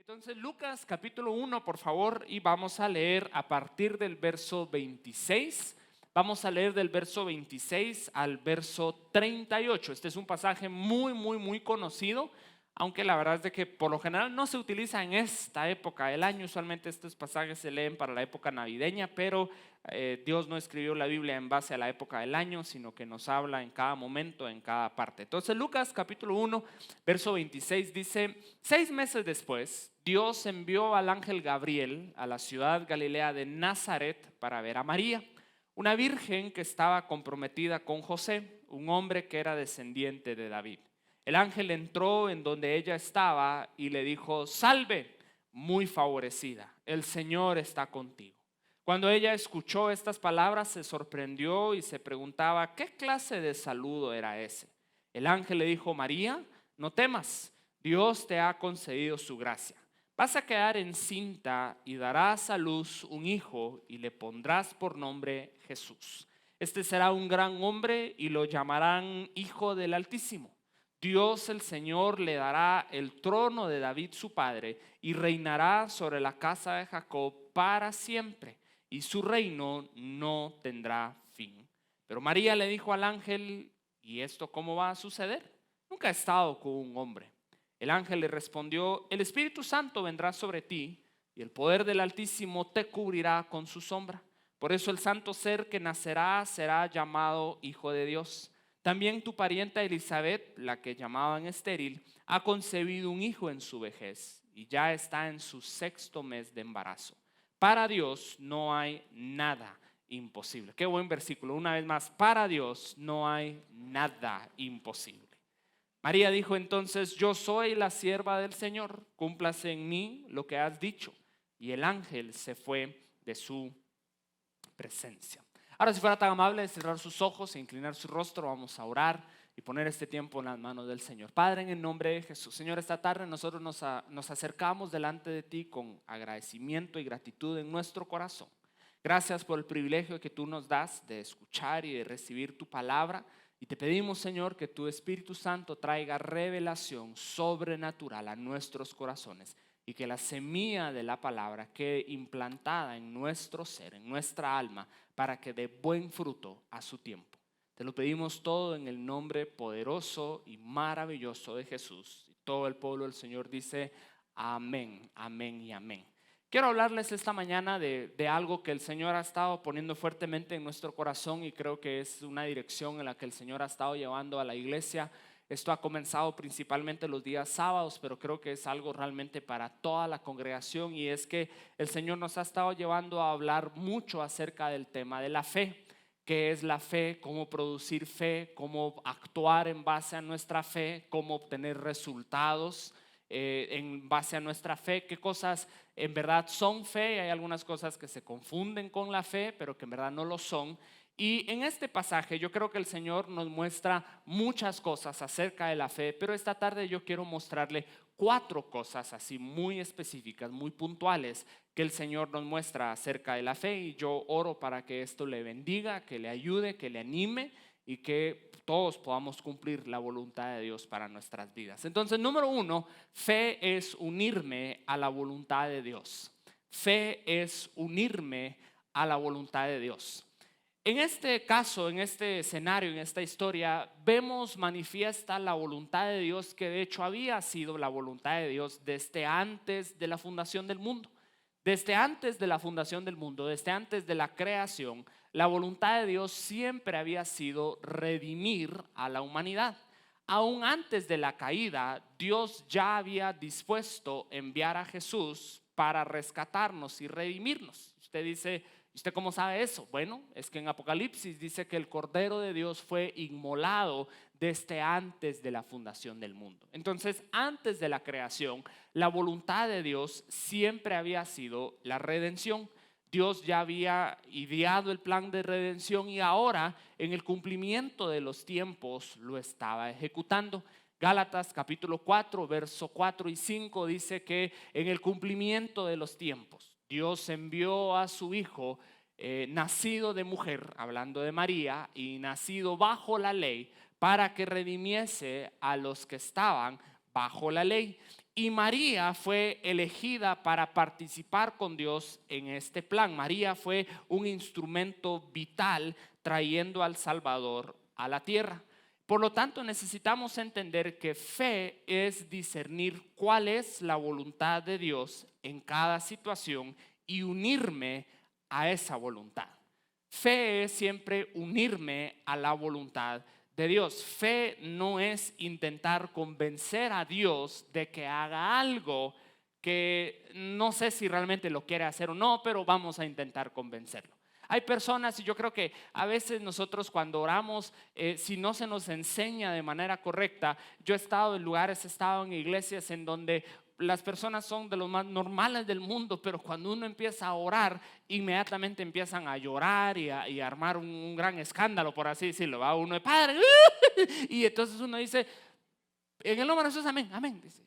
Entonces, Lucas capítulo 1, por favor, y vamos a leer a partir del verso 26. Vamos a leer del verso 26 al verso 38. Este es un pasaje muy conocido, aunque la verdad es de que por lo general no se utiliza en esta época del año. Usualmente estos pasajes se leen para la época navideña, pero Dios no escribió la Biblia en base a la época del año, sino que nos habla en cada momento, en cada parte. Entonces, Lucas capítulo 1, verso 26 dice: 6 meses después, Dios envió al ángel Gabriel a la ciudad galilea de Nazaret para ver a María, una virgen que estaba comprometida con José, un hombre que era descendiente de David. El ángel entró en donde ella estaba y le dijo: salve, muy favorecida, el Señor está contigo. Cuando ella escuchó estas palabras, se sorprendió y se preguntaba qué clase de saludo era ese. El ángel le dijo: María, no temas, Dios te ha concedido su gracia. Vas a quedar encinta y darás a luz un hijo y le pondrás por nombre Jesús. Este será un gran hombre y lo llamarán Hijo del Altísimo. Dios el Señor le dará el trono de David su padre y reinará sobre la casa de Jacob para siempre, y su reino no tendrá fin. Pero María le dijo al ángel: ¿y esto cómo va a suceder? Nunca he estado con un hombre. El ángel le respondió: el Espíritu Santo vendrá sobre ti y el poder del Altísimo te cubrirá con su sombra. Por eso el santo ser que nacerá será llamado Hijo de Dios. También tu parienta Elizabeth, la que llamaban estéril, ha concebido un hijo en su vejez y ya está en su 6.º mes de embarazo. Para Dios no hay nada imposible. Qué buen versículo. Una vez más, para Dios no hay nada imposible. María dijo entonces: yo soy la sierva del Señor, cúmplase en mí lo que has dicho. Y el ángel se fue de su presencia. Ahora, si fuera tan amable de cerrar sus ojos e inclinar su rostro, vamos a orar y poner este tiempo en las manos del Señor. Padre, en el nombre de Jesús, Señor, esta tarde nosotros nos acercamos delante de ti con agradecimiento y gratitud en nuestro corazón. Gracias por el privilegio que tú nos das de escuchar y de recibir tu palabra. Y te pedimos, Señor, que tu Espíritu Santo traiga revelación sobrenatural a nuestros corazones y que la semilla de la palabra quede implantada en nuestro ser, en nuestra alma, para que dé buen fruto a su tiempo. Te lo pedimos todo en el nombre poderoso y maravilloso de Jesús. Y todo el pueblo del Señor dice: amén, amén y amén. Quiero hablarles esta mañana de algo que el Señor ha estado poniendo fuertemente en nuestro corazón, y creo que es una dirección en la que el Señor ha estado llevando a la iglesia. Esto ha comenzado principalmente los días sábados, pero creo que es algo realmente para toda la congregación, y es que el Señor nos ha estado llevando a hablar mucho acerca del tema de la fe. ¿Qué es la fe? ¿Cómo producir fe? ¿Cómo actuar en base a nuestra fe? ¿Cómo obtener resultados en base a nuestra fe? ¿Qué cosas en verdad son fe? Hay algunas cosas que se confunden con la fe, pero que en verdad no lo son. Y en este pasaje yo creo que el Señor nos muestra muchas cosas acerca de la fe, pero esta tarde yo quiero mostrarle 4 cosas así muy específicas, muy puntuales, que el Señor nos muestra acerca de la fe. Y yo oro para que esto le bendiga, que le ayude, que le anime y que todos podamos cumplir la voluntad de Dios para nuestras vidas. Entonces, número 1, fe es unirme a la voluntad de Dios. Fe es unirme a la voluntad de Dios. En este caso, en este escenario, en esta historia, vemos manifiesta la voluntad de Dios, que de hecho había sido la voluntad de Dios desde antes de la fundación del mundo. Desde antes de la fundación del mundo, desde antes de la creación, la voluntad de Dios siempre había sido redimir a la humanidad. Aún antes de la caída, Dios ya había dispuesto enviar a Jesús para rescatarnos y redimirnos. Usted dice: ¿usted cómo sabe eso? Bueno, es que en Apocalipsis dice que el Cordero de Dios fue inmolado desde antes de la fundación del mundo. Entonces, antes de la creación, la voluntad de Dios siempre había sido la redención. Dios ya había ideado el plan de redención y ahora, en el cumplimiento de los tiempos, lo estaba ejecutando. Gálatas capítulo 4, verso 4 y 5 dice que en el cumplimiento de los tiempos, Dios envió a su Hijo nacido de mujer, hablando de María, y nacido bajo la ley, para que redimiese a los que estaban bajo la ley, Y María fue elegida para participar con Dios en este plan. María fue un instrumento vital trayendo al Salvador a la tierra. Por lo tanto, necesitamos entender que fe es discernir cuál es la voluntad de Dios en cada situación y unirme a esa voluntad. Fe es siempre unirme a la voluntad de Dios. Fe no es intentar convencer a Dios de que haga algo que no sé si realmente lo quiere hacer o no, pero vamos a intentar convencerlo. Hay personas, y yo creo que a veces nosotros cuando oramos, si no se nos enseña de manera correcta, yo he estado en lugares, he estado en iglesias en donde las personas son de los más normales del mundo, pero cuando uno empieza a orar, inmediatamente empiezan a llorar y a armar un gran escándalo, por así decirlo. Va uno de padre, y entonces uno dice, en el nombre de Jesús, amén, amén, dice.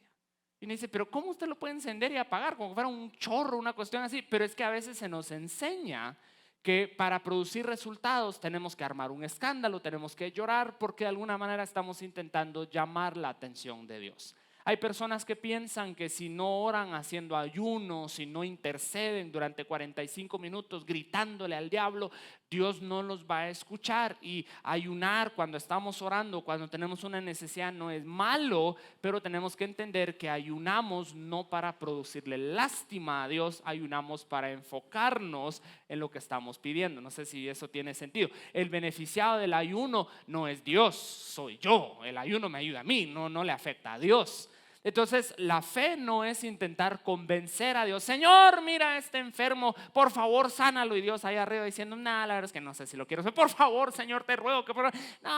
Y uno dice, pero ¿cómo usted lo puede encender y apagar? Como que fuera un chorro, una cuestión así. Pero es que a veces se nos enseña que para producir resultados tenemos que armar un escándalo, tenemos que llorar porque de alguna manera estamos intentando llamar la atención de Dios. Hay personas que piensan que si no oran haciendo ayuno, si no interceden durante 45 minutos gritándole al diablo, Dios no los va a escuchar. Y ayunar cuando estamos orando, cuando tenemos una necesidad, no es malo, pero tenemos que entender que ayunamos no para producirle lástima a Dios, ayunamos para enfocarnos en lo que estamos pidiendo. No sé si eso tiene sentido. El beneficiado del ayuno no es Dios, soy yo. El ayuno me ayuda a mí, no le afecta a Dios. Entonces la fe no es intentar convencer a Dios, Señor, mira a este enfermo, por favor sánalo. Y Dios ahí arriba diciendo, nada, la verdad es que no sé si lo quiero hacer. Por favor, Señor, te ruego que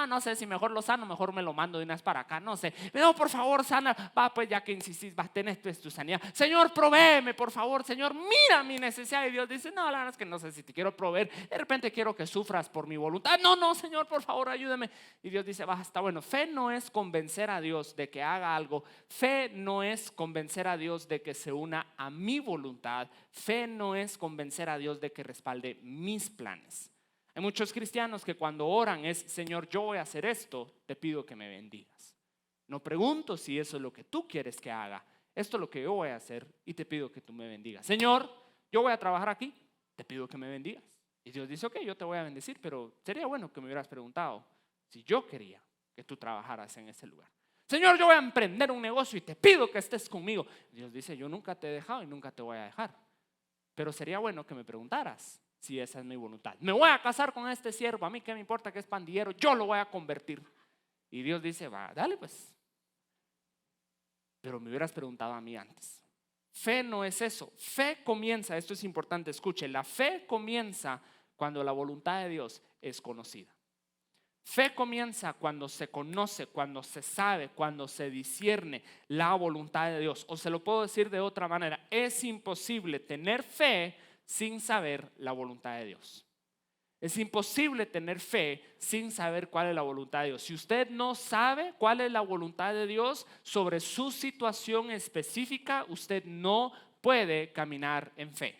no sé si mejor lo sano, mejor me lo mando de una vez para acá, no sé. No, por favor, sana. Va, pues ya que insistís, va, tenés tu sanidad. Señor, provéeme, por favor, Señor, mira mi necesidad. Y Dios dice, no, la verdad es que no sé si te quiero proveer. De repente quiero que sufras por mi voluntad. No, Señor, por favor, ayúdame. Y Dios dice, va, está bueno. Fe no es convencer a Dios de que haga algo. Fe no es convencer a Dios de que se una a mi voluntad. Fe no es convencer a Dios de que respalde mis planes. Hay muchos cristianos que cuando oran es, Señor, yo voy a hacer esto, te pido que me bendigas. No pregunto si eso es lo que tú quieres que haga. Esto es lo que yo voy a hacer y te pido que tú me bendigas. Señor, yo voy a trabajar aquí, te pido que me bendigas. Y Dios dice, ok, yo te voy a bendecir, pero sería bueno que me hubieras preguntado si yo quería que tú trabajaras en ese lugar. Señor, yo voy a emprender un negocio y te pido que estés conmigo. Dios dice, yo nunca te he dejado y nunca te voy a dejar. Pero sería bueno que me preguntaras si esa es mi voluntad. Me voy a casar con este siervo, a mí qué me importa que es pandillero, yo lo voy a convertir. Y Dios dice, va, dale pues. Pero me hubieras preguntado a mí antes. Fe no es eso. Fe comienza, esto es importante, escuche, la fe comienza cuando la voluntad de Dios es conocida. Fe comienza cuando se conoce, cuando se sabe, cuando se discierne la voluntad de Dios. O se lo puedo decir de otra manera, es imposible tener fe sin saber la voluntad de Dios. Es imposible tener fe sin saber cuál es la voluntad de Dios. Si usted no sabe cuál es la voluntad de Dios sobre su situación específica, usted no puede caminar en fe.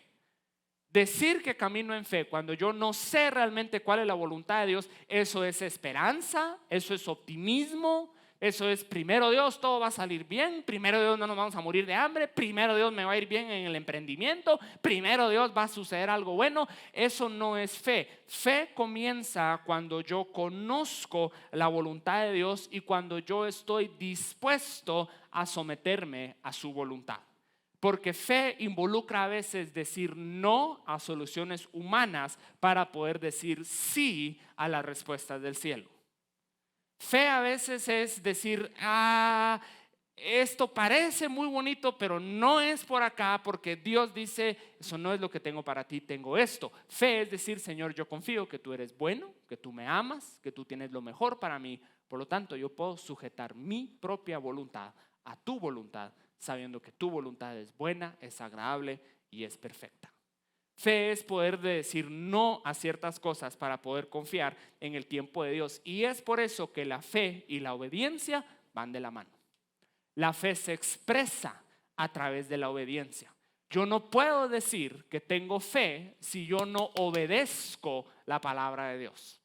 Decir que camino en fe cuando yo no sé realmente cuál es la voluntad de Dios, eso es esperanza, eso es optimismo, eso es primero Dios, todo va a salir bien, primero Dios no nos vamos a morir de hambre, primero Dios me va a ir bien en el emprendimiento, primero Dios va a suceder algo bueno. Eso no es fe. Fe comienza cuando yo conozco la voluntad de Dios y cuando yo estoy dispuesto a someterme a su voluntad. Porque fe involucra a veces decir no a soluciones humanas para poder decir sí a las respuestas del cielo. Fe a veces es decir, esto parece muy bonito, pero no es por acá porque Dios dice, eso no es lo que tengo para ti, tengo esto. Fe es decir, Señor, yo confío que tú eres bueno, que tú me amas, que tú tienes lo mejor para mí. Por lo tanto, yo puedo sujetar mi propia voluntad a tu voluntad, sabiendo que tu voluntad es buena, es agradable y es perfecta. Fe es poder decir no a ciertas cosas para poder confiar en el tiempo de Dios. Y es por eso que la fe y la obediencia van de la mano. La fe se expresa a través de la obediencia. Yo no puedo decir que tengo fe si yo no obedezco la palabra de Dios.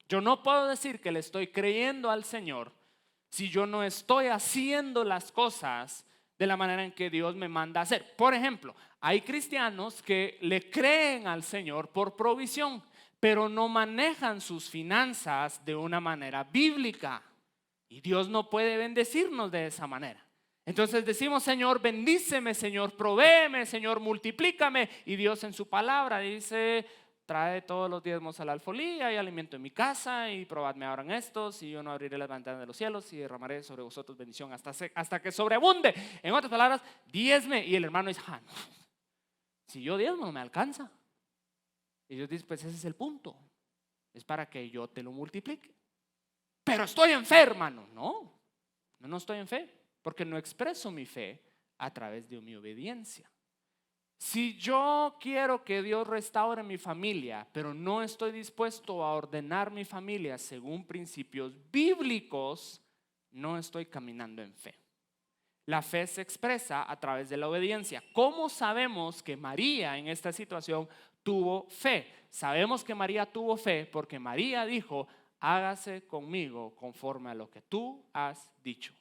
Yo no puedo decir que le estoy creyendo al Señor si yo no estoy haciendo las cosas de la manera en que Dios me manda a hacer. Por ejemplo, hay cristianos que le creen al Señor por provisión, pero no manejan sus finanzas de una manera bíblica. Y Dios no puede bendecirnos de esa manera. Entonces decimos: Señor, bendíceme, Señor, provéeme, Señor, multiplícame. Y Dios en su palabra dice: trae todos los diezmos a la alfolía y alimento en mi casa, y probadme ahora en estos, y yo no abriré las ventanas de los cielos y derramaré sobre vosotros bendición hasta que sobreabunde. En otras palabras, diezme. Y el hermano dice: no, si yo diezmo no me alcanza. Y Dios dice: pues ese es el punto, es para que yo te lo multiplique. Pero estoy en fe, hermano. No estoy en fe, porque no expreso mi fe a través de mi obediencia. Si yo quiero que Dios restaure mi familia, pero no estoy dispuesto a ordenar mi familia según principios bíblicos, no estoy caminando en fe. La fe se expresa a través de la obediencia. ¿Cómo sabemos que María en esta situación tuvo fe? Sabemos que María tuvo fe porque María dijo: hágase conmigo conforme a lo que tú has dicho.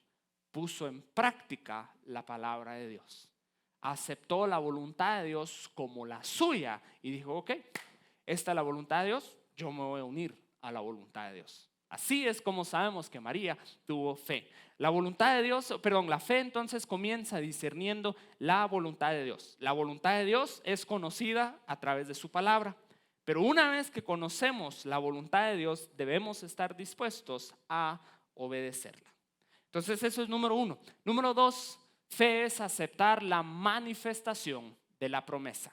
Puso en práctica la palabra de Dios. Aceptó la voluntad de Dios como la suya y dijo: ok, esta es la voluntad de Dios, yo me voy a unir a la voluntad de Dios. Así es como sabemos que María tuvo fe. La voluntad de Dios, la fe entonces comienza discerniendo la voluntad de Dios. La voluntad de Dios es conocida a través de su palabra, pero una vez que conocemos la voluntad de Dios, debemos estar dispuestos a obedecerla. Entonces eso es número 1. Número 2, fe es aceptar la manifestación de la promesa.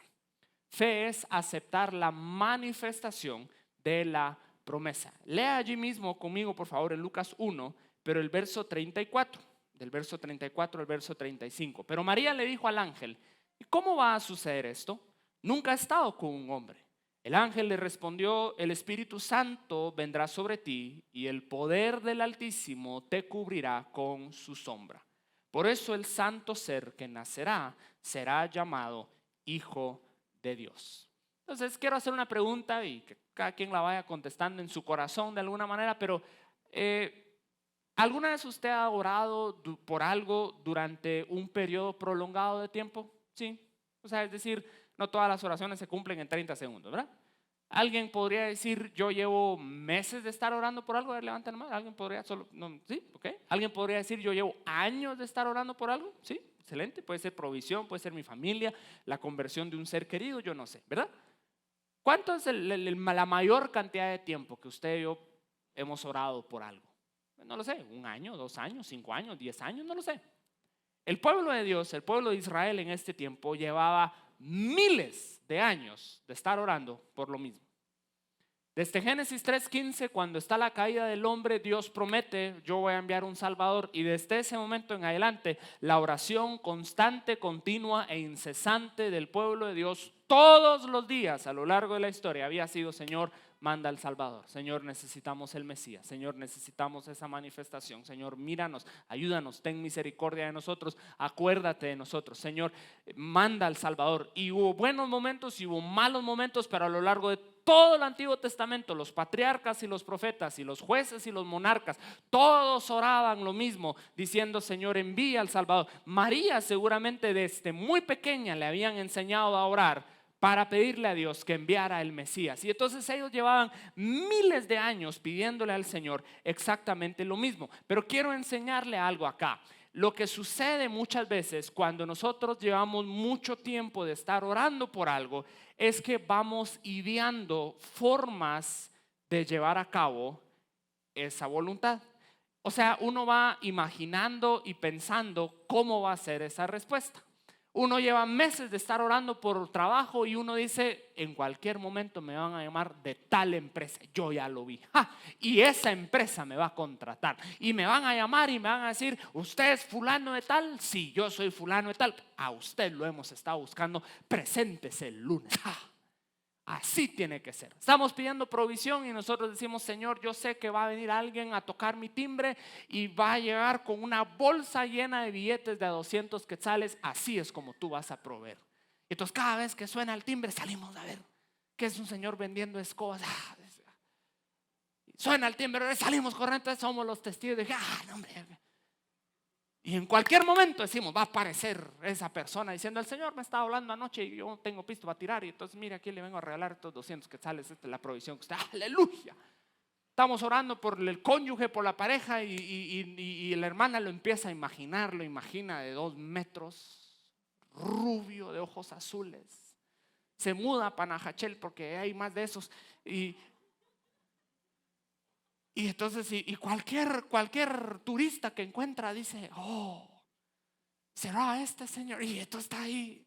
Fe es aceptar la manifestación de la promesa. Lea allí mismo conmigo, por favor, en Lucas 1, pero el verso 34, del verso 34 al verso 35. Pero María le dijo al ángel: ¿y cómo va a suceder esto? Nunca he estado con un hombre. El ángel le respondió: el Espíritu Santo vendrá sobre ti y el poder del Altísimo te cubrirá con su sombra. Por eso el santo ser que nacerá será llamado Hijo de Dios. Entonces quiero hacer una pregunta y que cada quien la vaya contestando en su corazón de alguna manera, pero ¿alguna vez usted ha orado por algo durante un periodo prolongado de tiempo? Sí. O sea, es decir, no todas las oraciones se cumplen en 30 segundos, ¿verdad? Alguien podría decir: yo llevo meses de estar orando por algo. A ver, levanten la mano. Alguien podría sí, ok. Alguien podría decir: yo llevo años de estar orando por algo. Sí, excelente. Puede ser provisión, puede ser mi familia, la conversión de un ser querido, yo no sé, ¿verdad? ¿Cuánto es la mayor cantidad de tiempo que usted y yo hemos orado por algo? No lo sé, 1 año, 2 años, 5 años, 10 años, no lo sé. El pueblo de Dios, el pueblo de Israel en este tiempo llevaba miles de años de estar orando por lo mismo. Desde Génesis 3:15, cuando está la caída del hombre, Dios promete: yo voy a enviar un Salvador. Y desde ese momento en adelante, la oración constante, continua e incesante del pueblo de Dios todos los días a lo largo de la historia había sido: Señor, manda al Salvador. Señor, necesitamos el Mesías. Señor, necesitamos esa manifestación. Señor, míranos, ayúdanos, ten misericordia de nosotros, acuérdate de nosotros. Señor, manda al Salvador. Y hubo buenos momentos y hubo malos momentos, pero a lo largo de todo el Antiguo Testamento, los patriarcas y los profetas y los jueces y los monarcas, todos oraban lo mismo, diciendo: Señor, envía al Salvador. María seguramente desde muy pequeña le habían enseñado a orar para pedirle a Dios que enviara el Mesías. Y entonces ellos llevaban miles de años pidiéndole al Señor exactamente lo mismo. Pero quiero enseñarle algo acá. Lo que sucede muchas veces cuando nosotros llevamos mucho tiempo de estar orando por algo es que vamos ideando formas de llevar a cabo esa voluntad. O sea, uno va imaginando y pensando cómo va a ser esa respuesta. Uno lleva meses de estar orando por trabajo y uno dice: en cualquier momento me van a llamar de tal empresa, yo ya lo vi, y esa empresa me va a contratar y me van a llamar y me van a decir: ¿usted es fulano de tal? Sí, yo soy fulano de tal. A usted lo hemos estado buscando, preséntese el lunes. Así tiene que ser. Estamos pidiendo provisión y nosotros decimos: Señor, yo sé que va a venir alguien a tocar mi timbre y va a llegar con una bolsa llena de billetes de 200 quetzales. Así es como tú vas a proveer. Entonces cada vez que suena el timbre salimos a ver que es un señor vendiendo escobas. Suena el timbre, salimos corriendo, somos los testigos de no, hombre. Y en cualquier momento decimos, va a aparecer esa persona diciendo, el Señor me estaba hablando anoche y yo no tengo pisto para tirar. Y entonces, mire, aquí le vengo a regalar estos 200 quetzales, esta es la provisión que usted, aleluya. Estamos orando por el cónyuge, por la pareja y la hermana lo empieza a imaginar, lo imagina de 2 metros, rubio, de ojos azules. Se muda a Panajachel porque hay más de esos. Y entonces, cualquier turista que encuentra dice, oh, ¿será este señor? Y esto está ahí.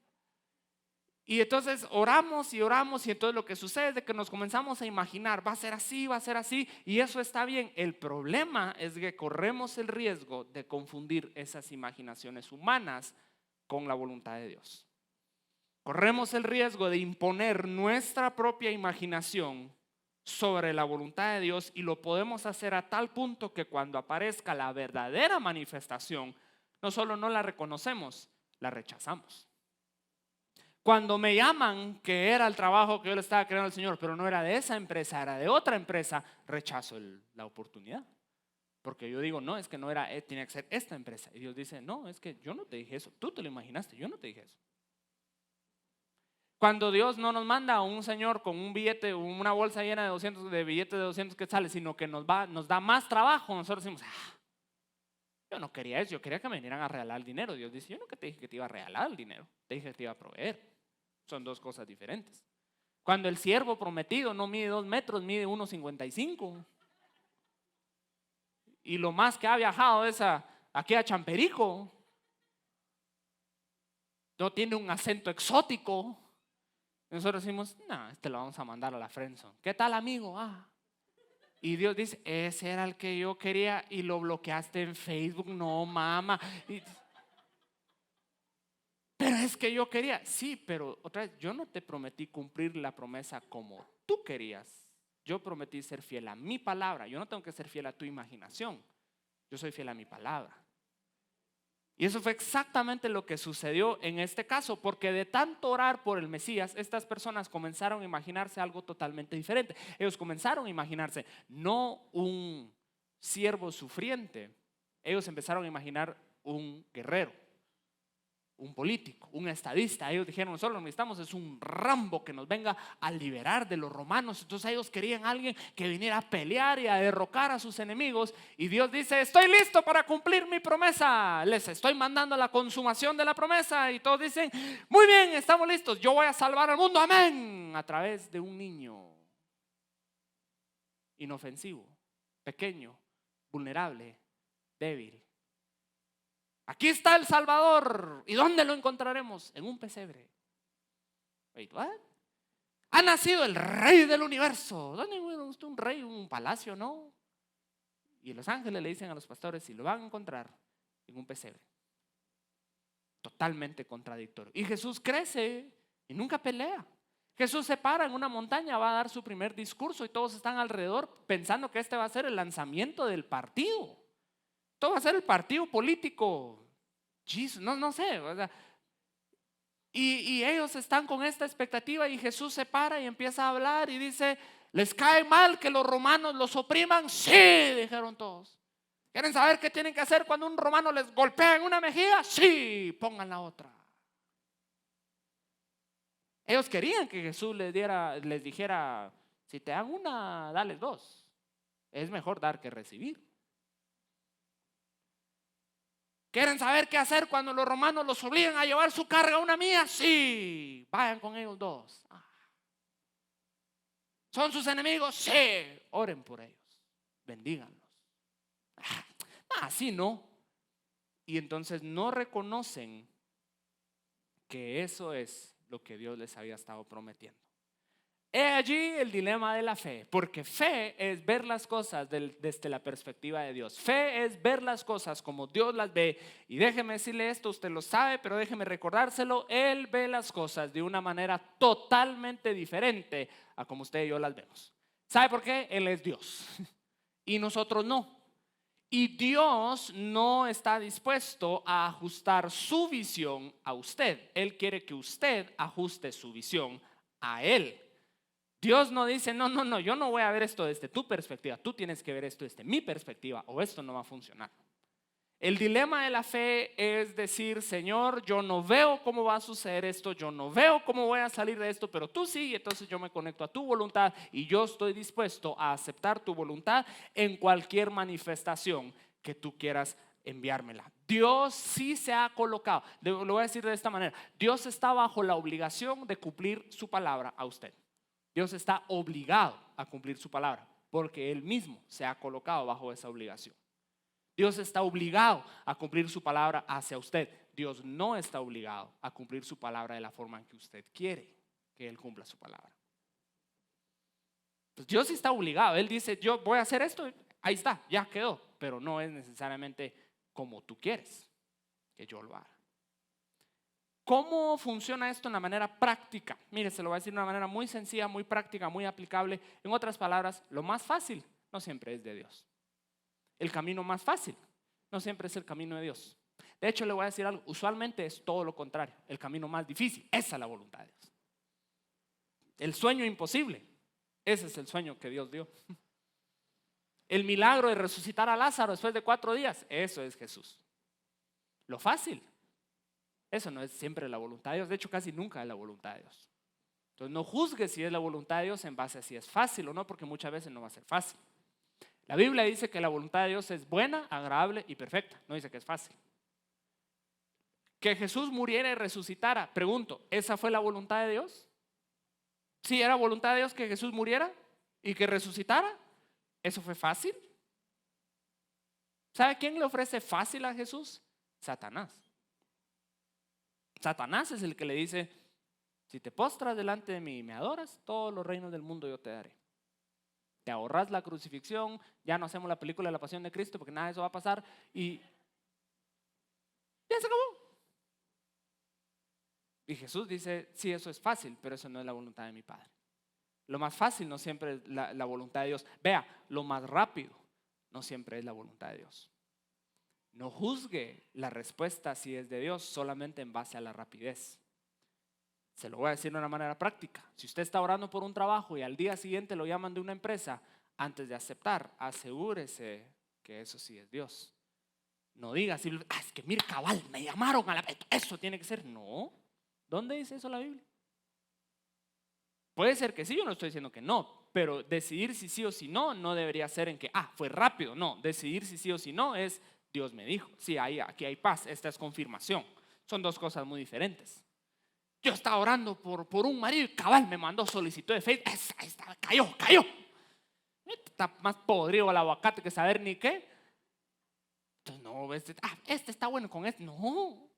Y entonces oramos y entonces lo que sucede es de que nos comenzamos a imaginar, va a ser así, y eso está bien. El problema es que corremos el riesgo de confundir esas imaginaciones humanas con la voluntad de Dios. Corremos el riesgo de imponer nuestra propia imaginación sobre la voluntad de Dios y lo podemos hacer a tal punto que cuando aparezca la verdadera manifestación, no solo no la reconocemos, la rechazamos. Cuando me llaman que era el trabajo que yo le estaba creando al Señor, pero no era de esa empresa, era de otra empresa, rechazo la oportunidad. Porque yo digo, no, es que no era, tenía que ser esta empresa. Y Dios dice, no, es que yo no te dije eso, tú te lo imaginaste, yo no te dije eso. Cuando Dios no nos manda a un señor con un billete, una bolsa llena de billetes de 200 quetzales, sino que nos da más trabajo, nosotros decimos, yo no quería eso, yo quería que me vinieran a regalar el dinero. Dios dice, yo no te dije que te iba a regalar el dinero, te dije que te iba a proveer. Son 2 cosas diferentes. Cuando el siervo prometido no mide 2 metros, mide 1,55. Y lo más que ha viajado es aquí a Champerico. No tiene un acento exótico. Nosotros decimos, no, lo vamos a mandar a la friendzone. ¿Qué tal, amigo? Y Dios dice, ese era el que yo quería y lo bloqueaste en Facebook. No, mamá. Pero es que yo quería. Sí, pero otra vez, yo no te prometí cumplir la promesa como tú querías. Yo prometí ser fiel a mi palabra. Yo no tengo que ser fiel a tu imaginación. Yo soy fiel a mi palabra. Y eso fue exactamente lo que sucedió en este caso, porque de tanto orar por el Mesías, estas personas comenzaron a imaginarse algo totalmente diferente. Ellos comenzaron a imaginarse no un siervo sufriente, ellos empezaron a imaginar un guerrero, un político, un estadista. Ellos dijeron, nosotros lo que necesitamos es un Rambo que nos venga a liberar de los romanos. Entonces ellos querían a alguien que viniera a pelear y a derrocar a sus enemigos. Y Dios dice, estoy listo para cumplir mi promesa, les estoy mandando la consumación de la promesa. Y todos dicen, muy bien, estamos listos, yo voy a salvar al mundo, amén, a través de un niño inofensivo, pequeño, vulnerable, débil. Aquí está el Salvador. ¿Y dónde lo encontraremos? En un pesebre. Wait, what? Ha nacido el Rey del universo. ¿Dónde es un rey? Un palacio, ¿no? Y los ángeles le dicen a los pastores si lo van a encontrar en un pesebre. Totalmente contradictorio. Y Jesús crece y nunca pelea. Jesús se para en una montaña, va a dar su primer discurso y todos están alrededor pensando que este va a ser el lanzamiento del partido. Todo va a ser el partido político. Jesus, no sé, ¿verdad? Y ellos están con esta expectativa y Jesús se para y empieza a hablar y dice, ¿les cae mal que los romanos los opriman? Sí, dijeron todos. ¿Quieren saber qué tienen que hacer cuando un romano les golpea en una mejilla? Sí, pongan la otra. Ellos querían que Jesús les dijera, si te dan una, dales 2. Es mejor dar que recibir. ¿Quieren saber qué hacer cuando los romanos los obligan a llevar su carga a una milla? Sí, vayan con ellos 2. ¿Son sus enemigos? Sí, oren por ellos, bendíganlos. Así no. Y entonces no reconocen que eso es lo que Dios les había estado prometiendo. He allí el dilema de la fe, porque fe es ver las cosas desde la perspectiva de Dios. Fe es ver las cosas como Dios las ve. Y déjeme decirle esto, usted lo sabe, pero déjeme recordárselo. Él ve las cosas de una manera totalmente diferente a como usted y yo las vemos. ¿Sabe por qué? Él es Dios y nosotros no. Y Dios no está dispuesto a ajustar su visión a usted. Él quiere que usted ajuste su visión a Él. Dios no dice, no, yo no voy a ver esto desde tu perspectiva, tú tienes que ver esto desde mi perspectiva o esto no va a funcionar. El dilema de la fe es decir, Señor, yo no veo cómo va a suceder esto, yo no veo cómo voy a salir de esto, pero tú sí, entonces yo me conecto a tu voluntad y yo estoy dispuesto a aceptar tu voluntad en cualquier manifestación que tú quieras enviármela. Dios sí se ha colocado, lo voy a decir de esta manera, Dios está bajo la obligación de cumplir su palabra a usted. Dios está obligado a cumplir su palabra porque Él mismo se ha colocado bajo esa obligación. Dios está obligado a cumplir su palabra hacia usted. Dios no está obligado a cumplir su palabra de la forma en que usted quiere que Él cumpla su palabra. Pues Dios está obligado. Él dice, yo voy a hacer esto, ahí está, ya quedó. Pero no es necesariamente como tú quieres que yo lo haga. ¿Cómo funciona esto en la manera práctica? Mire, se lo voy a decir de una manera muy sencilla, muy práctica, muy aplicable. En otras palabras, lo más fácil no siempre es de Dios. El camino más fácil no siempre es el camino de Dios. De hecho, le voy a decir algo, usualmente es todo lo contrario. El camino más difícil, esa es la voluntad de Dios. El sueño imposible, ese es el sueño que Dios dio. El milagro de resucitar a Lázaro después de 4 días, eso es Jesús. Lo fácil, eso no es siempre la voluntad de Dios. De hecho, casi nunca es la voluntad de Dios. Entonces no juzgue si es la voluntad de Dios en base a si es fácil o no, porque muchas veces no va a ser fácil. La Biblia dice que la voluntad de Dios es buena, agradable y perfecta. No dice que es fácil. Que Jesús muriera y resucitara. Pregunto, ¿esa fue la voluntad de Dios? ¿Sí era voluntad de Dios que Jesús muriera y que resucitara? ¿Eso fue fácil? ¿Sabe quién le ofrece fácil a Jesús? Satanás. Satanás es el que le dice, si te postras delante de mí y me adoras, todos los reinos del mundo yo te daré. Te ahorras la crucifixión, ya no hacemos la película de la pasión de Cristo porque nada de eso va a pasar y ya se acabó. Y Jesús dice, sí, eso es fácil, pero eso no es la voluntad de mi Padre. Lo más fácil no siempre es la voluntad de Dios. Vea, lo más rápido no siempre es la voluntad de Dios. No juzgue la respuesta si es de Dios solamente en base a la rapidez. Se lo voy a decir de una manera práctica. Si usted está orando por un trabajo y al día siguiente lo llaman de una empresa, antes de aceptar, asegúrese que eso sí es Dios. No diga así, es que mire cabal, me llamaron a la... Eso tiene que ser. No. ¿Dónde dice eso la Biblia? Puede ser que sí, yo no estoy diciendo que no, pero decidir si sí o si no, no debería ser en que, fue rápido. No, decidir si sí o si no es, Dios me dijo. Sí, aquí hay paz, esta es confirmación. Son dos cosas muy diferentes. Yo estaba orando por un marido y cabal me mandó solicitud de fe. Cayó. Está más podrido el aguacate que saber ni qué. Entonces, no, este está bueno con este. No.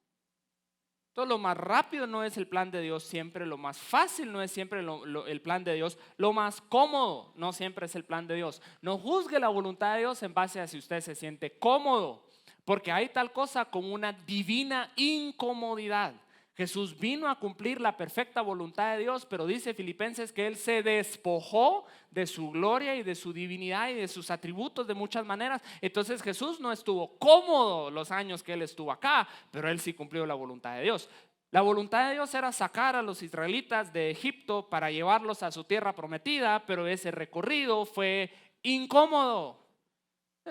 Entonces, lo más rápido no es el plan de Dios siempre. Lo más fácil no es siempre el plan de Dios. Lo más cómodo no siempre es el plan de Dios. No juzgue la voluntad de Dios en base a si usted se siente cómodo. Porque hay tal cosa como una divina incomodidad. Jesús vino a cumplir la perfecta voluntad de Dios, pero dice Filipenses que Él se despojó de su gloria y de su divinidad y de sus atributos de muchas maneras. Entonces Jesús no estuvo cómodo los años que Él estuvo acá, pero Él sí cumplió la voluntad de Dios. La voluntad de Dios era sacar a los israelitas de Egipto para llevarlos a su tierra prometida, pero ese recorrido fue incómodo.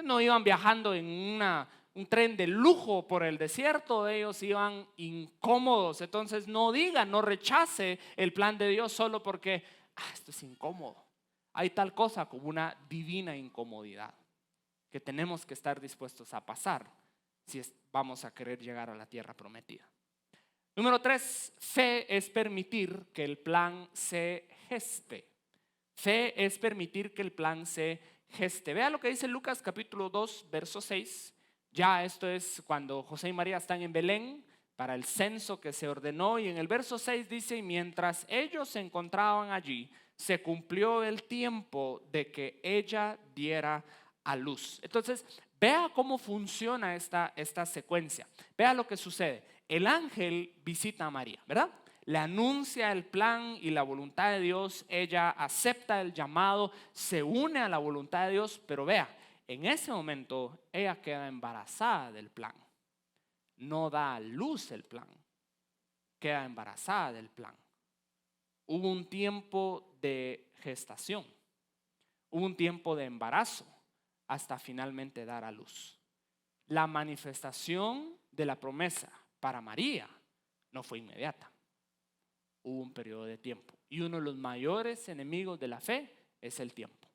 No iban viajando en un tren de lujo por el desierto, ellos iban incómodos. Entonces no diga, no rechace el plan de Dios solo porque esto es incómodo. Hay tal cosa como una divina incomodidad que tenemos que estar dispuestos a pasar si vamos a querer llegar a la tierra prometida. Número 3, fe es permitir que el plan se geste. Fe es permitir que el plan se geste. Vea lo que dice Lucas capítulo 2, verso 6. Ya esto es cuando José y María están en Belén para el censo que se ordenó, y en el verso 6 dice, y mientras ellos se encontraban allí, se cumplió el tiempo de que ella diera a luz. Entonces, vea cómo funciona esta secuencia. Vea lo que sucede. El ángel visita a María, ¿verdad? Le anuncia el plan y la voluntad de Dios. Ella acepta el llamado, se une a la voluntad de Dios, pero vea, en ese momento ella queda embarazada del plan. No da a luz el plan, queda embarazada del plan. Hubo un tiempo de gestación, hubo un tiempo de embarazo hasta finalmente dar a luz. La manifestación de la promesa para María no fue inmediata. Hubo un periodo de tiempo. Y uno de los mayores enemigos de la fe es el tiempo.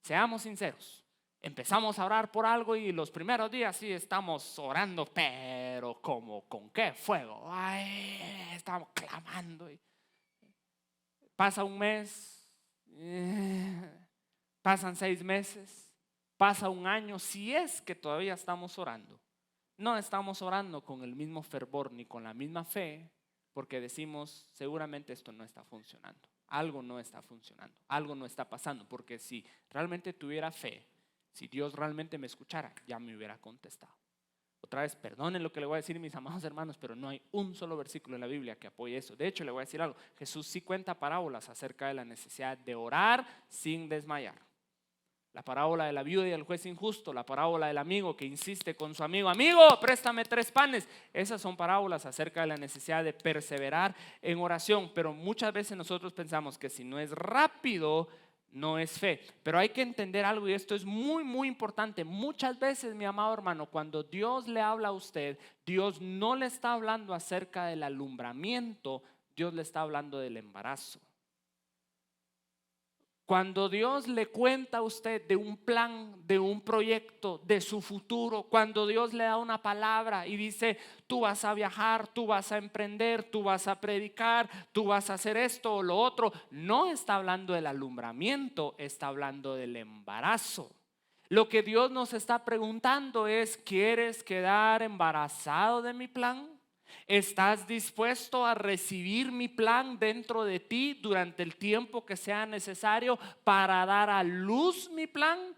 Seamos sinceros. Empezamos a orar por algo y los primeros días sí estamos orando, pero como con qué fuego. Ay, estamos clamando. Pasa un mes, pasan 6 meses, pasa un año. Si es que todavía estamos orando, no estamos orando con el mismo fervor ni con la misma fe, porque decimos seguramente esto no está funcionando. Algo no está funcionando, algo no está pasando, porque si realmente tuviera fe, si Dios realmente me escuchara, ya me hubiera contestado. Otra vez, perdonen lo que le voy a decir, mis amados hermanos, pero no hay un solo versículo en la Biblia que apoye eso. De hecho, le voy a decir algo. Jesús sí cuenta parábolas acerca de la necesidad de orar sin desmayar. La parábola de la viuda y el juez injusto, la parábola del amigo que insiste con su amigo, amigo, préstame 3 panes. Esas son parábolas acerca de la necesidad de perseverar en oración, pero muchas veces nosotros pensamos que si no es rápido, no es fe. Pero hay que entender algo, y esto es muy, muy importante. Muchas veces, mi amado hermano, cuando Dios le habla a usted, Dios no le está hablando acerca del alumbramiento, Dios le está hablando del embarazo. Cuando Dios le cuenta a usted de un plan, de un proyecto, de su futuro, cuando Dios le da una palabra y dice, tú vas a viajar, tú vas a emprender, tú vas a predicar, tú vas a hacer esto o lo otro, no está hablando del alumbramiento, está hablando del embarazo. Lo que Dios nos está preguntando es, ¿quieres quedar embarazado de mi plan? ¿Estás dispuesto a recibir mi plan dentro de ti durante el tiempo que sea necesario para dar a luz mi plan?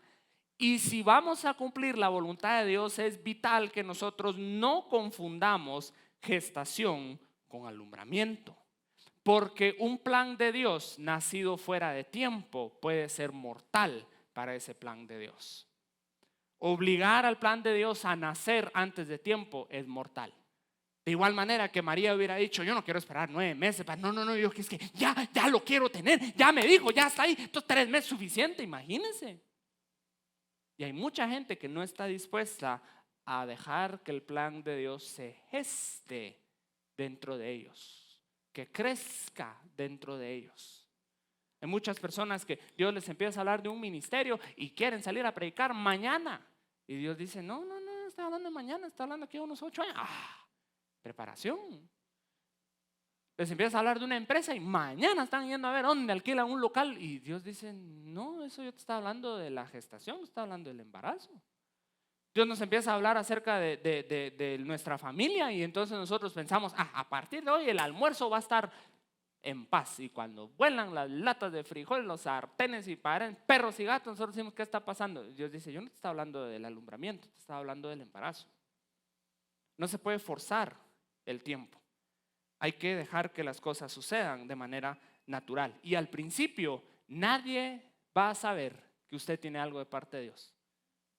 Y si vamos a cumplir la voluntad de Dios, es vital que nosotros no confundamos gestación con alumbramiento. Porque un plan de Dios nacido fuera de tiempo puede ser mortal para ese plan de Dios. Obligar al plan de Dios a nacer antes de tiempo es mortal. De igual manera que María hubiera dicho, yo no quiero esperar 9 meses, no, yo es que ya lo quiero tener, ya me dijo, ya está ahí, entonces 3 meses suficiente, imagínense. Y hay mucha gente que no está dispuesta a dejar que el plan de Dios se geste dentro de ellos, que crezca dentro de ellos. Hay muchas personas que Dios les empieza a hablar de un ministerio y quieren salir a predicar mañana. Y Dios dice, no, está hablando de mañana, está hablando aquí de unos 8 años. Preparación. Les empieza a hablar de una empresa y mañana están yendo a ver dónde alquilan un local. Y Dios dice, no, eso yo te está hablando de la gestación, está hablando del embarazo. Dios nos empieza a hablar acerca de nuestra familia y entonces nosotros pensamos, a partir de hoy el almuerzo va a estar en paz. Y cuando vuelan las latas de frijol, los sartenes y paren perros y gatos, nosotros decimos, ¿qué está pasando? Dios dice, yo no te estaba hablando del alumbramiento, te estaba hablando del embarazo. No se puede forzar el tiempo. Hay que dejar que las cosas sucedan de manera natural. Y al principio nadie va a saber que usted tiene algo de parte de Dios.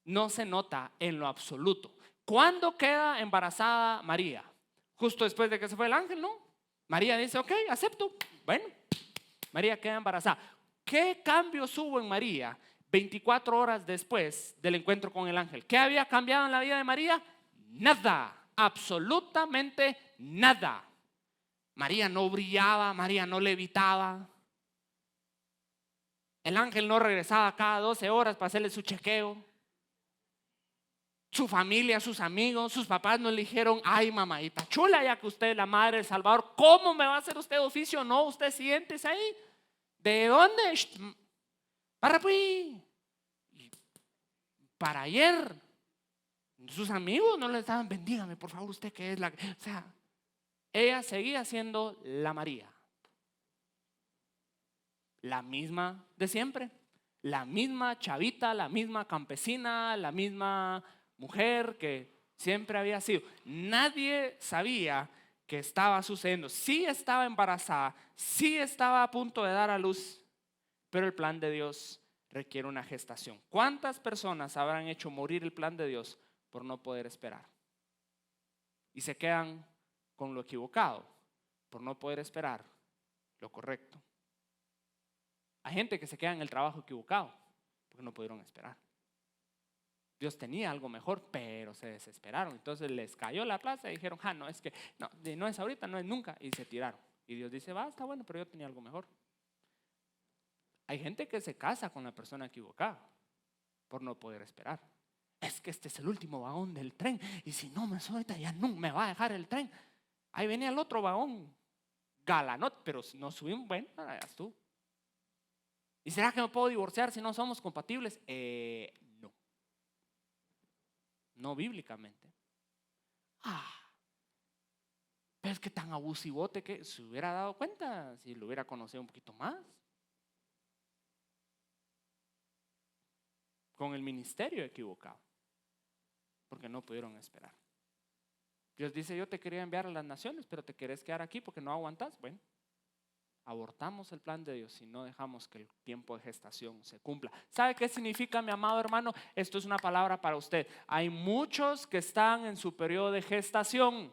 No se nota en lo absoluto. ¿Cuándo queda embarazada María? Justo después de que se fue el ángel, ¿no? María dice, ok, acepto. Bueno, María queda embarazada. ¿Qué cambios hubo en María 24 horas después del encuentro con el ángel? ¿Qué había cambiado en la vida de María? Nada. Absolutamente nada. María no brillaba, María no levitaba. El ángel no regresaba cada 12 horas para hacerle su chequeo. Su familia, sus amigos, sus papás no le dijeron, ay mamadita chula, ya que usted es la madre del Salvador, ¿cómo me va a hacer usted oficio? No, usted siéntese ahí. ¿De dónde? Para pues. Para ayer. Sus amigos no le estaban, bendígame por favor usted que es la... O sea, ella seguía siendo la María, la misma de siempre, la misma chavita, la misma campesina, la misma mujer que siempre había sido. Nadie sabía que estaba sucediendo. Sí estaba embarazada, sí estaba a punto de dar a luz, pero el plan de Dios requiere una gestación. ¿Cuántas personas habrán hecho morir el plan de Dios por no poder esperar? Y se quedan con lo equivocado por no poder esperar lo correcto. Hay gente que se queda en el trabajo equivocado porque no pudieron esperar. Dios tenía algo mejor, pero se desesperaron. Entonces les cayó la plaza y dijeron, no, es que no es ahorita, no es nunca. Y se tiraron. Y Dios dice, está bueno, pero yo tenía algo mejor. Hay gente que se casa con la persona equivocada por no poder esperar. Es que este es el último vagón del tren y si no me suelta ya no me va a dejar el tren. Ahí venía el otro vagón, galanot, pero no subimos, bueno, ya estuvo. ¿Y será que me puedo divorciar si no somos compatibles? No. No bíblicamente. Pero es que tan abusivote que se hubiera dado cuenta si lo hubiera conocido un poquito más. Con el ministerio equivocado, porque no pudieron esperar. Dios dice, yo te quería enviar a las naciones, pero te querés quedar aquí porque no aguantas. Bueno, abortamos el plan de Dios y no dejamos que el tiempo de gestación se cumpla. ¿Sabe qué significa, mi amado hermano? Esto es una palabra para usted. Hay muchos que están en su periodo de gestación.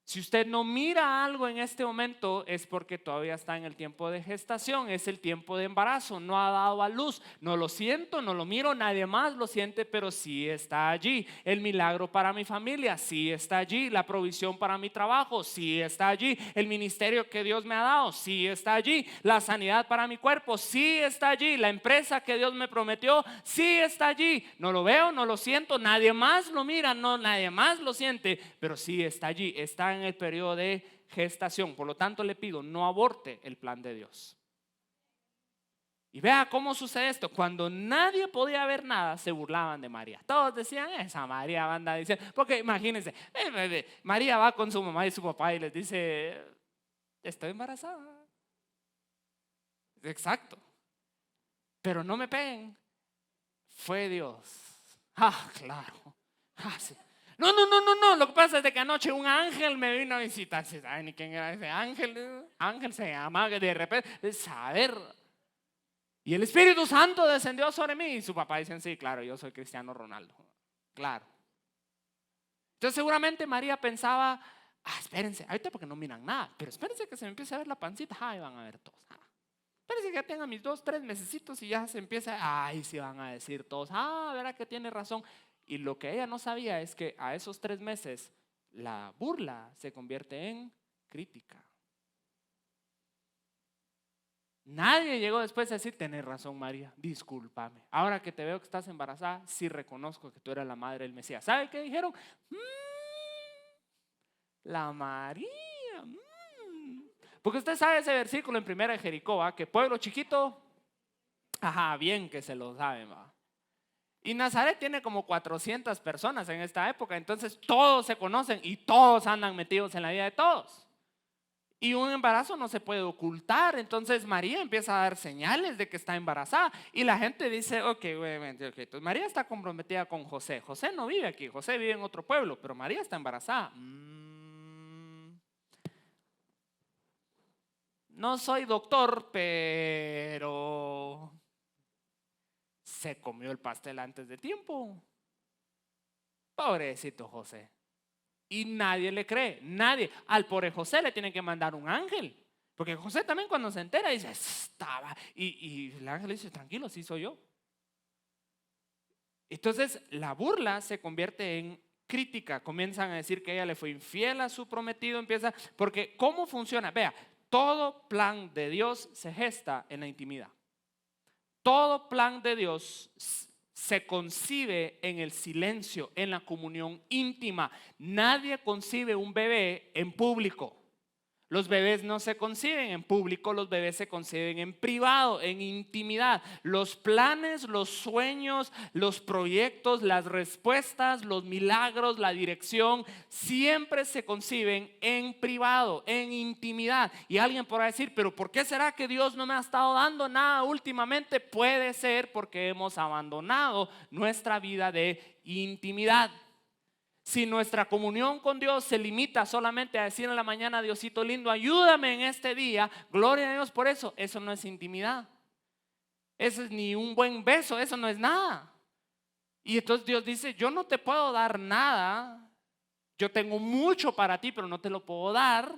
Si usted no mira algo en este momento es porque todavía está en el tiempo de gestación, es el tiempo de embarazo, no ha dado a luz. No lo siento, no lo miro, nadie más lo siente, pero sí está allí. El milagro para mi familia, sí está allí. La provisión para mi trabajo, sí está allí. El ministerio que Dios me ha dado, sí está allí. La sanidad para mi cuerpo, sí está allí. La empresa que Dios me prometió, sí está allí. No lo veo, no lo siento, nadie más lo mira, no, nadie más lo siente, pero sí está allí, está en el periodo de gestación. Por lo tanto le pido, no aborte el plan de Dios. Y vea cómo sucede esto. Cuando nadie podía ver nada, se burlaban de María. Todos decían, esa María va a andar diciendo. Porque imagínense, María va con su mamá y su papá y les dice, estoy embarazada. Exacto. Pero no me peguen. Fue Dios. Claro. Sí. No. Lo que pasa es de que anoche un ángel me vino a visitar. ¿Sabe ni quién era ese ángel? Ángel se llama, de repente, saber. Y el Espíritu Santo descendió sobre mí. Y su papá dicen, sí, claro, yo soy Cristiano Ronaldo. Claro. Entonces seguramente María pensaba, espérense, ahorita porque no miran nada, pero espérense que se me empiece a ver la pancita. Ahí van a ver todos. Espérense que ya tenga mis 2, 3 mesecitos y ya se empieza, sí van a decir todos, verá que tiene razón. Y lo que ella no sabía es que a esos 3 meses la burla se convierte en crítica. Nadie llegó después a decir, tenés razón María, discúlpame. Ahora que te veo que estás embarazada, sí reconozco que tú eras la madre del Mesías. ¿Sabe qué dijeron? La María. Porque usted sabe ese versículo en Primera de Jericó, que pueblo chiquito, bien que se lo saben, va. Y Nazaret tiene como 400 personas en esta época, entonces todos se conocen y todos andan metidos en la vida de todos. Y un embarazo no se puede ocultar, entonces María empieza a dar señales de que está embarazada y la gente dice, ok, entonces María está comprometida con José. José no vive aquí, José vive en otro pueblo, pero María está embarazada. No soy doctor, pero se comió el pastel antes de tiempo. Pobrecito José. Y nadie le cree, nadie. Al pobre José le tienen que mandar un ángel. Porque José también cuando se entera dice, estaba. Y el ángel dice, tranquilo, sí soy yo. Entonces la burla se convierte en crítica. Comienzan a decir que ella le fue infiel a su prometido. Porque ¿cómo funciona? Vea, todo plan de Dios se gesta en la intimidad. Todo plan de Dios se concibe en el silencio, en la comunión íntima. Nadie concibe un bebé en público. Los bebés no se conciben en público, los bebés se conciben en privado, en intimidad. Los planes, los sueños, los proyectos, las respuestas, los milagros, la dirección, siempre se conciben en privado, en intimidad. Y alguien podrá decir, pero ¿por qué será que Dios no me ha estado dando nada últimamente? Puede ser porque hemos abandonado nuestra vida de intimidad. Si nuestra comunión con Dios se limita solamente a decir en la mañana, Diosito lindo, ayúdame en este día, gloria a Dios por eso, eso no es intimidad. Eso es ni un buen beso, eso no es nada. Y entonces Dios dice, yo no te puedo dar nada, yo tengo mucho para ti, pero no te lo puedo dar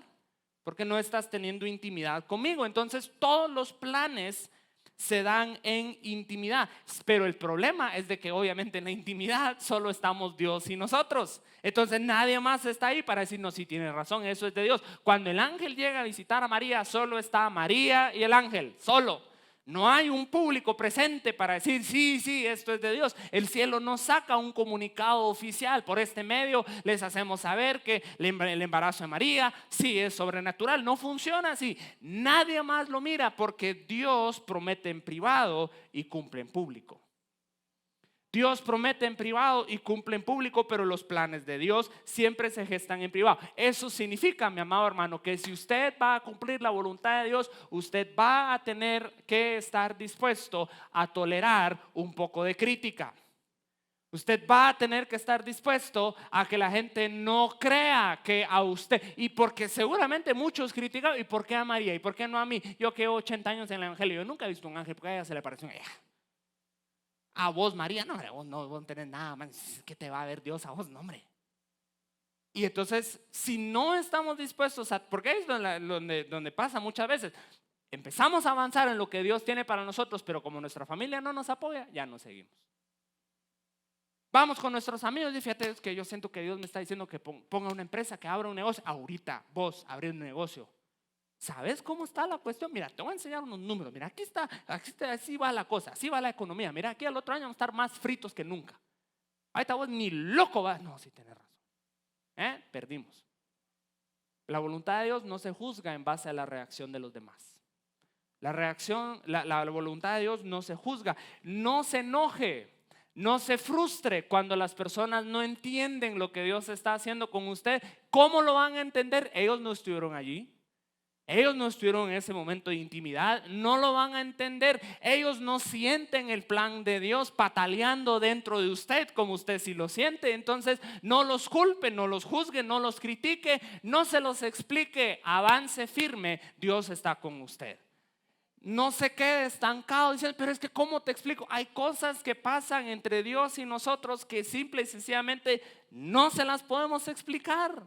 porque no estás teniendo intimidad conmigo. Entonces todos los planes se dan en intimidad. Pero el problema es de que obviamente en la intimidad solo estamos Dios y nosotros. Entonces nadie más está ahí para decirnos si tiene razón, eso es de Dios. Cuando el ángel llega a visitar a María, solo está María y el ángel, solo. No hay un público presente para decir sí, esto es de Dios. El cielo no saca un comunicado oficial. Por este medio les hacemos saber que el embarazo de María sí es sobrenatural. No funciona así. Nadie más lo mira porque Dios promete en privado y cumple en público. Dios promete en privado y cumple en público, pero los planes de Dios siempre se gestan en privado. Eso significa, mi amado hermano, que si usted va a cumplir la voluntad de Dios, usted va a tener que estar dispuesto a tolerar un poco de crítica. Usted va a tener que estar dispuesto a que la gente no crea que a usted, y porque seguramente muchos critican, ¿y por qué a María? ¿Y por qué no a mí? Yo que 80 años en el evangelio, yo nunca he visto un ángel porque a ella se le pareció a ella. A vos, María, no, hombre, vos no tenés nada, man, ¿qué te va a ver Dios a vos? No, hombre. Y entonces, si no estamos dispuestos a, porque ahí es donde pasa muchas veces, empezamos a avanzar en lo que Dios tiene para nosotros, pero como nuestra familia no nos apoya, ya no seguimos. Vamos con nuestros amigos y fíjate que yo siento que Dios me está diciendo que ponga una empresa, que abra un negocio. Ahorita vos abrir un negocio. ¿Sabes cómo está la cuestión? Mira, te voy a enseñar unos números. Mira, aquí está, así va la cosa, así va la economía. Mira, aquí al otro año vamos a estar más fritos que nunca. Ahorita vos ni loco vas. No, sí tenés razón. Perdimos. La voluntad de Dios no se juzga en base a la reacción de los demás. La voluntad de Dios no se juzga. No se enoje. No se frustre cuando las personas no entienden lo que Dios está haciendo con usted. ¿Cómo lo van a entender? Ellos no estuvieron allí. Ellos no estuvieron en ese momento de intimidad, no lo van a entender. Ellos no sienten el plan de Dios pataleando dentro de usted como usted sí lo siente. Entonces no los culpe, no los juzgue, no los critique, no se los explique. Avance firme, Dios está con usted. No se quede estancado diciendo, pero es que ¿cómo te explico? Hay cosas que pasan entre Dios y nosotros que simple y sencillamente no se las podemos explicar.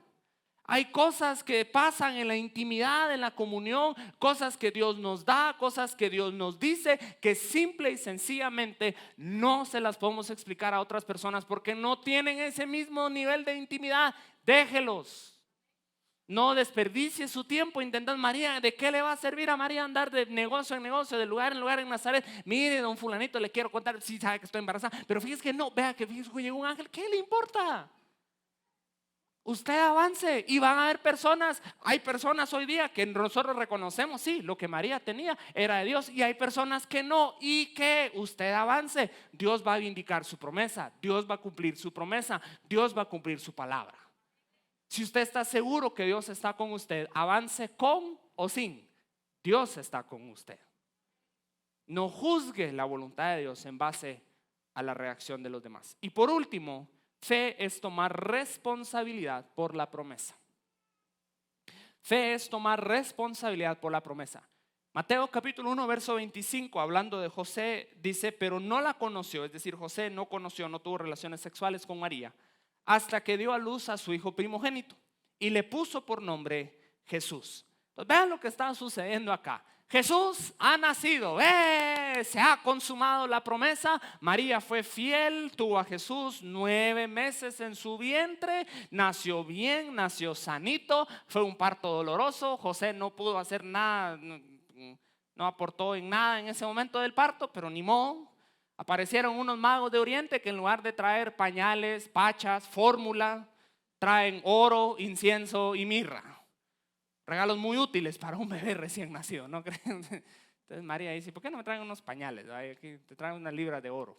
Hay cosas que pasan en la intimidad, en la comunión, cosas que Dios nos da, cosas que Dios nos dice, que simple y sencillamente no se las podemos explicar a otras personas porque no tienen ese mismo nivel de intimidad. Déjelos. No desperdicie su tiempo intentando. María, ¿de qué le va a servir a María andar de negocio en negocio, de lugar en lugar en Nazaret? Mire, don fulanito, le quiero contar, sí sabe que estoy embarazada, pero fíjese que no, vea que fíjese que llegó un ángel, ¿qué le importa? Usted avance y van a haber personas. Hay personas hoy día que nosotros reconocemos, sí, lo que María tenía era de Dios, y hay personas que no, y que usted avance. Dios va a vindicar su promesa, Dios va a cumplir su promesa, Dios va a cumplir su palabra. Si usted está seguro que Dios está con usted, avance con o sin, Dios está con usted. No juzgue la voluntad de Dios en base a la reacción de los demás. Y por último, fe es tomar responsabilidad por la promesa. Fe es tomar responsabilidad por la promesa. Mateo capítulo 1 verso 25, hablando de José, dice, pero no la conoció, es decir, José no conoció, no tuvo relaciones sexuales con María, hasta que dio a luz a su hijo primogénito y le puso por nombre Jesús. Entonces, vean lo que está sucediendo acá. Jesús ha nacido, se ha consumado la promesa. María fue fiel, tuvo a Jesús 9 meses en su vientre, nació bien, nació sanito, fue un parto doloroso. José no pudo hacer nada, no aportó en nada en ese momento del parto, pero ni modo. Aparecieron unos magos de Oriente que en lugar de traer pañales, pachas, fórmula, traen oro, incienso y mirra. Regalos muy útiles para un bebé recién nacido, ¿no creen? Entonces María dice, ¿por qué no me traen unos pañales? Aquí te traen una libra de oro.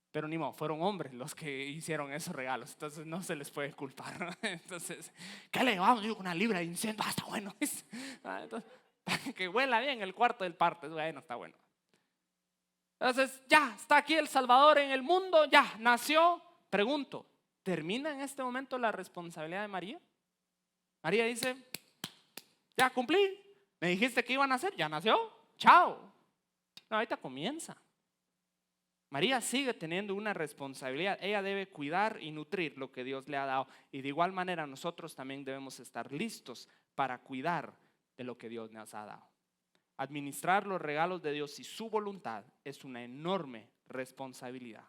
Pero ni modo, fueron hombres los que hicieron esos regalos, entonces no se les puede culpar, ¿no? Entonces, ¿qué le llevamos? Digo, una libra de incienso, está bueno. Entonces, para que huela bien el cuarto del parto, bueno, está bueno. Entonces ya está aquí el Salvador en el mundo, ya nació. Pregunto, ¿termina en este momento la responsabilidad de María? María dice, ya cumplí, me dijiste que iba a nacer, ya nació, chao. No, ahorita comienza. María sigue teniendo una responsabilidad. Ella debe cuidar y nutrir lo que Dios le ha dado, y de igual manera nosotros también debemos estar listos para cuidar de lo que Dios nos ha dado. Administrar los regalos de Dios y su voluntad es una enorme responsabilidad.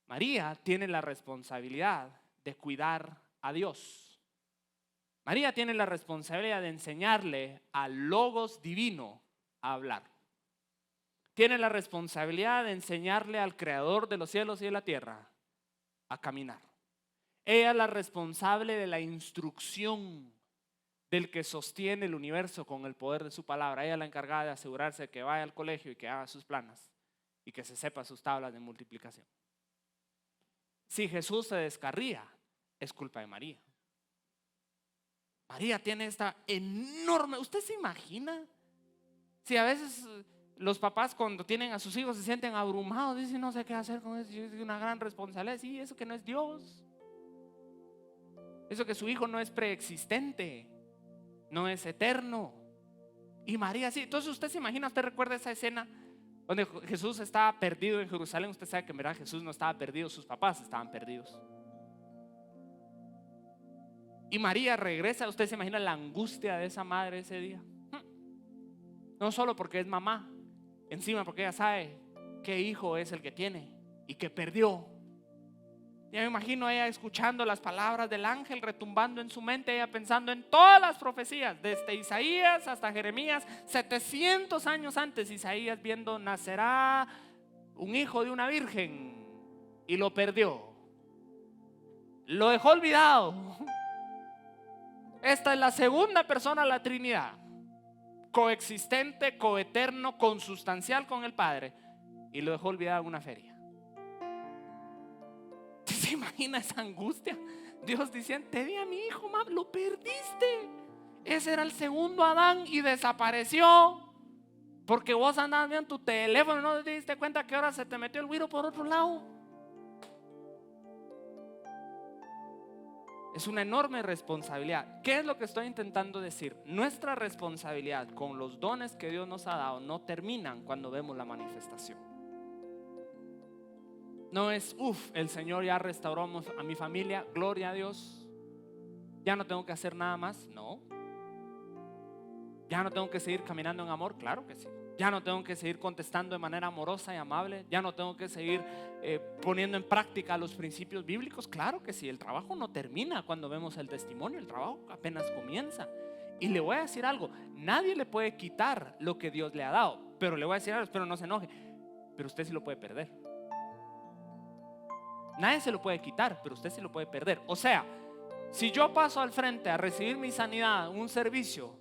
María tiene la responsabilidad de cuidar a Dios. María tiene la responsabilidad de enseñarle al Logos divino a hablar. Tiene la responsabilidad de enseñarle al Creador de los cielos y de la tierra a caminar. Ella es la responsable de la instrucción del que sostiene el universo con el poder de su palabra. Ella es la encargada de asegurarse de que vaya al colegio y que haga sus planas y que se sepa sus tablas de multiplicación. Si Jesús se descarría, es culpa de María. María tiene esta enorme... ¿Usted se imagina? Si a veces los papás cuando tienen a sus hijos se sienten abrumados, dicen no sé qué hacer con eso, es una gran responsabilidad. Sí, eso que no es Dios. Eso que su hijo no es preexistente, no es eterno. Y María sí. Entonces usted se imagina, usted recuerda esa escena donde Jesús estaba perdido en Jerusalén. Usted sabe que en verdad Jesús no estaba perdido, sus papás estaban perdidos. Y María regresa. Usted se imagina la angustia de esa madre ese día. No solo porque es mamá, encima porque ella sabe qué hijo es el que tiene y que perdió. Ya me imagino ella escuchando las palabras del ángel retumbando en su mente, ella pensando en todas las profecías, desde Isaías hasta Jeremías, 700 años antes. Isaías viendo nacerá un hijo de una virgen y lo perdió, lo dejó olvidado. Esta es la segunda persona de la Trinidad, coexistente, coeterno, consustancial con el Padre, y lo dejó olvidado en una feria. ¿Se imagina esa angustia? Dios diciendo, te di a mi hijo, mamá, lo perdiste. Ese era el segundo Adán y desapareció porque vos andabas viendo tu teléfono y no te diste cuenta que ahora se te metió el güiro por otro lado. Es una enorme responsabilidad. ¿Qué es lo que estoy intentando decir? Nuestra responsabilidad con los dones que Dios nos ha dado no terminan cuando vemos la manifestación. No es, el Señor ya restauró a mi familia, gloria a Dios, ya no tengo que hacer nada más. No. Ya no tengo que seguir caminando en amor, claro que sí. Ya no tengo que seguir contestando de manera amorosa y amable. Ya no tengo que seguir poniendo en práctica los principios bíblicos, claro que sí. El trabajo no termina cuando vemos el testimonio, el trabajo apenas comienza. Y le voy a decir algo, nadie le puede quitar lo que Dios le ha dado, pero le voy a decir algo, espero no se enoje, pero usted sí lo puede perder. Nadie se lo puede quitar, pero usted sí lo puede perder. O sea, si yo paso al frente a recibir mi sanidad, un servicio,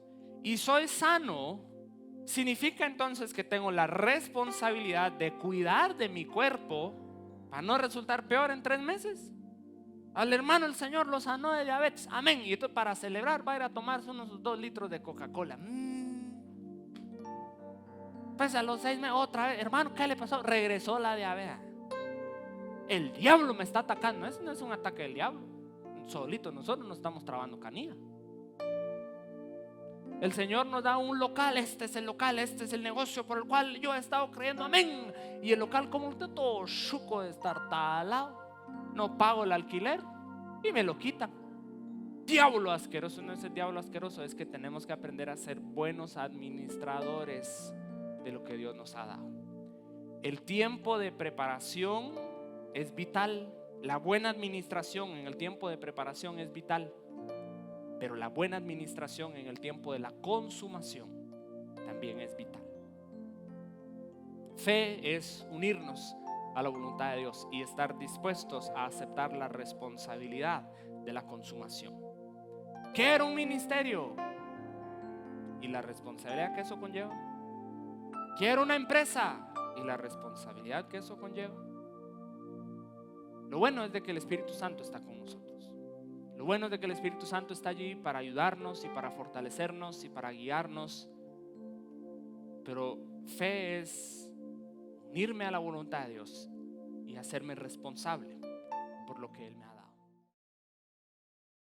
y soy sano, significa entonces que tengo la responsabilidad de cuidar de mi cuerpo para no resultar peor en 3 meses. Al hermano el Señor lo sanó de diabetes, amén. Y esto para celebrar va a ir a tomarse unos 2 litros de Coca-Cola. Pues a los 6 meses otra vez, hermano, ¿qué le pasó? Regresó la diabetes. El diablo me está atacando. Eso no es un ataque del diablo. Solito nosotros nos estamos trabando canilla. El Señor nos da un local. Este es el local, este es el negocio por el cual yo he estado creyendo, amén. Y el local, como usted, todo chuco de estar talado, no pago el alquiler y me lo quitan. Diablo asqueroso. No es el diablo asqueroso, es que tenemos que aprender a ser buenos administradores de lo que Dios nos ha dado. El tiempo de preparación es vital. La buena administración en el tiempo de preparación es vital, pero la buena administración en el tiempo de la consumación también es vital. Fe es unirnos a la voluntad de Dios y estar dispuestos a aceptar la responsabilidad de la consumación. ¿Qué era un ministerio? Y la responsabilidad que eso conlleva. ¿Qué era una empresa? Y la responsabilidad que eso conlleva. Lo bueno es de que el Espíritu Santo está con nosotros. Lo bueno es de que el Espíritu Santo está allí para ayudarnos y para fortalecernos y para guiarnos. Pero fe es unirme a la voluntad de Dios y hacerme responsable por lo que Él me ha dado.